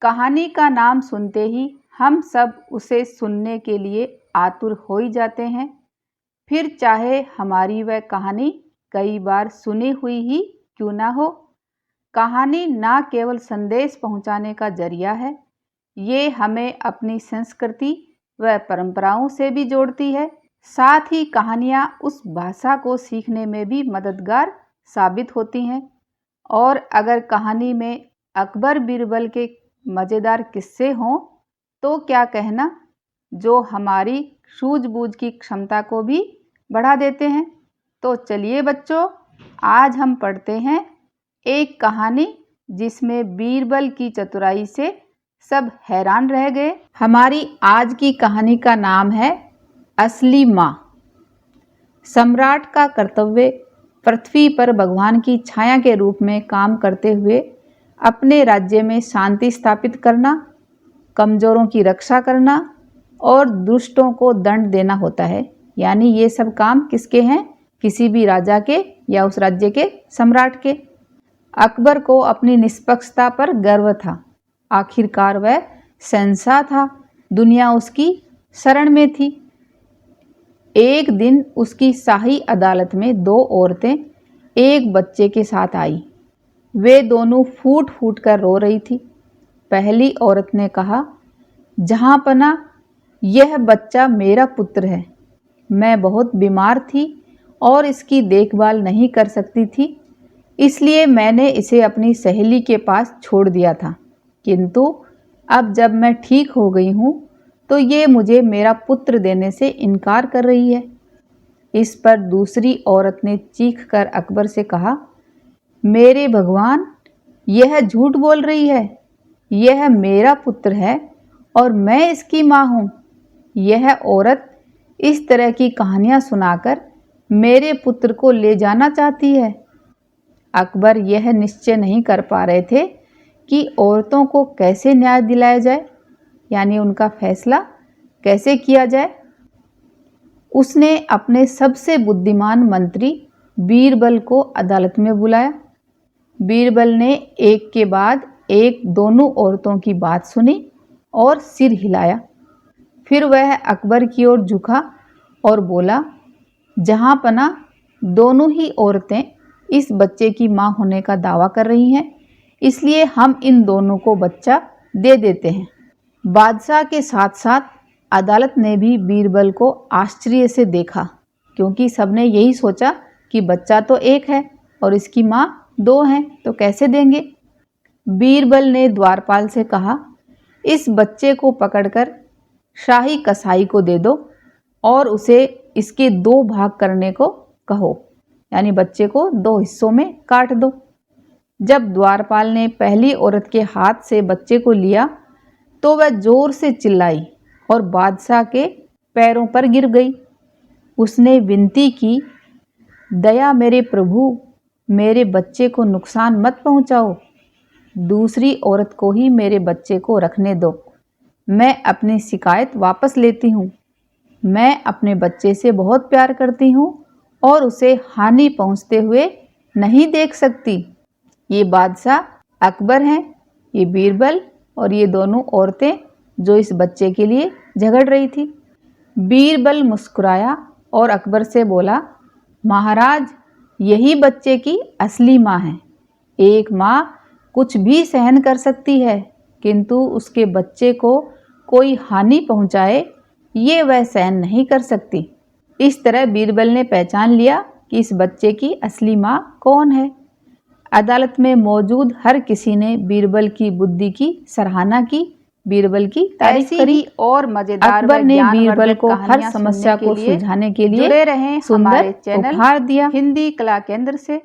कहानी का नाम सुनते ही हम सब उसे सुनने के लिए आतुर हो ही जाते हैं, फिर चाहे हमारी वह कहानी कई बार सुनी हुई ही क्यों ना हो। कहानी ना केवल संदेश पहुंचाने का जरिया है, ये हमें अपनी संस्कृति व परंपराओं से भी जोड़ती है। साथ ही कहानियाँ उस भाषा को सीखने में भी मददगार साबित होती हैं। और अगर कहानी में अकबर बीरबल के मज़ेदार किस्से हों तो क्या कहना, जो हमारी सूझबूझ की क्षमता को भी बढ़ा देते हैं। तो चलिए बच्चों, आज हम पढ़ते हैं एक कहानी जिसमें बीरबल की चतुराई से सब हैरान रह गए। हमारी आज की कहानी का नाम है असली माँ। सम्राट का कर्तव्य पृथ्वी पर भगवान की छाया के रूप में काम करते हुए अपने राज्य में शांति स्थापित करना, कमज़ोरों की रक्षा करना और दुष्टों को दंड देना होता है। यानी ये सब काम किसके हैं? किसी भी राजा के या उस राज्य के सम्राट के। अकबर को अपनी निष्पक्षता पर गर्व था। आखिरकार वह शहंशाह था, दुनिया उसकी शरण में थी। एक दिन उसकी शाही अदालत में दो औरतें एक बच्चे के साथ आई। वे दोनों फूट फूट कर रो रही थी। पहली औरत ने कहा, जहाँपना, यह बच्चा मेरा पुत्र है। मैं बहुत बीमार थी और इसकी देखभाल नहीं कर सकती थी, इसलिए मैंने इसे अपनी सहेली के पास छोड़ दिया था। किंतु अब जब मैं ठीक हो गई हूँ तो ये मुझे मेरा पुत्र देने से इनकार कर रही है। इस पर दूसरी औरत ने चीख कर अकबर से कहा, मेरे भगवान, यह झूठ बोल रही है। यह मेरा पुत्र है और मैं इसकी माँ हूँ। यह औरत इस तरह की कहानियाँ सुनाकर मेरे पुत्र को ले जाना चाहती है। अकबर यह निश्चय नहीं कर पा रहे थे कि औरतों को कैसे न्याय दिलाया जाए, यानी उनका फैसला कैसे किया जाए। उसने अपने सबसे बुद्धिमान मंत्री बीरबल को अदालत में बुलाया। बीरबल ने एक के बाद एक दोनों औरतों की बात सुनी और सिर हिलाया। फिर वह अकबर की ओर झुका और बोला, जहाँपना, दोनों ही औरतें इस बच्चे की माँ होने का दावा कर रही हैं, इसलिए हम इन दोनों को बच्चा दे देते हैं। बादशाह के साथ साथ अदालत ने भी बीरबल को आश्चर्य से देखा, क्योंकि सबने यही सोचा कि बच्चा तो एक है और इसकी माँ दो हैं, तो कैसे देंगे। बीरबल ने द्वारपाल से कहा, इस बच्चे को पकड़कर शाही कसाई को दे दो और उसे इसके दो भाग करने को कहो, यानी बच्चे को दो हिस्सों में काट दो। जब द्वारपाल ने पहली औरत के हाथ से बच्चे को लिया तो वह जोर से चिल्लाई और बादशाह के पैरों पर गिर गई। उसने विनती की, दया मेरे प्रभु, मेरे बच्चे को नुकसान मत पहुंचाओ। दूसरी औरत को ही मेरे बच्चे को रखने दो। मैं अपनी शिकायत वापस लेती हूँ। मैं अपने बच्चे से बहुत प्यार करती हूँ और उसे हानि पहुँचते हुए नहीं देख सकती। ये बादशाह अकबर हैं, ये बीरबल और ये दोनों औरतें जो इस बच्चे के लिए झगड़ रही थी। बीरबल मुस्कुराया और अकबर से बोला, महाराज, यही बच्चे की असली माँ है। एक माँ कुछ भी सहन कर सकती है, किंतु उसके बच्चे को कोई हानि पहुँचाए ये वह सहन नहीं कर सकती। इस तरह बीरबल ने पहचान लिया कि इस बच्चे की असली माँ कौन है। अदालत में मौजूद हर किसी ने बीरबल की बुद्धि की सराहना की, बीरबल की तारीफ करी और मजेदार अकबर ने बीरबल को हर समस्या को सुलझाने के लिए जुड़े रहें सुंदर उपहार दिया। हिंदी कला केंद्र से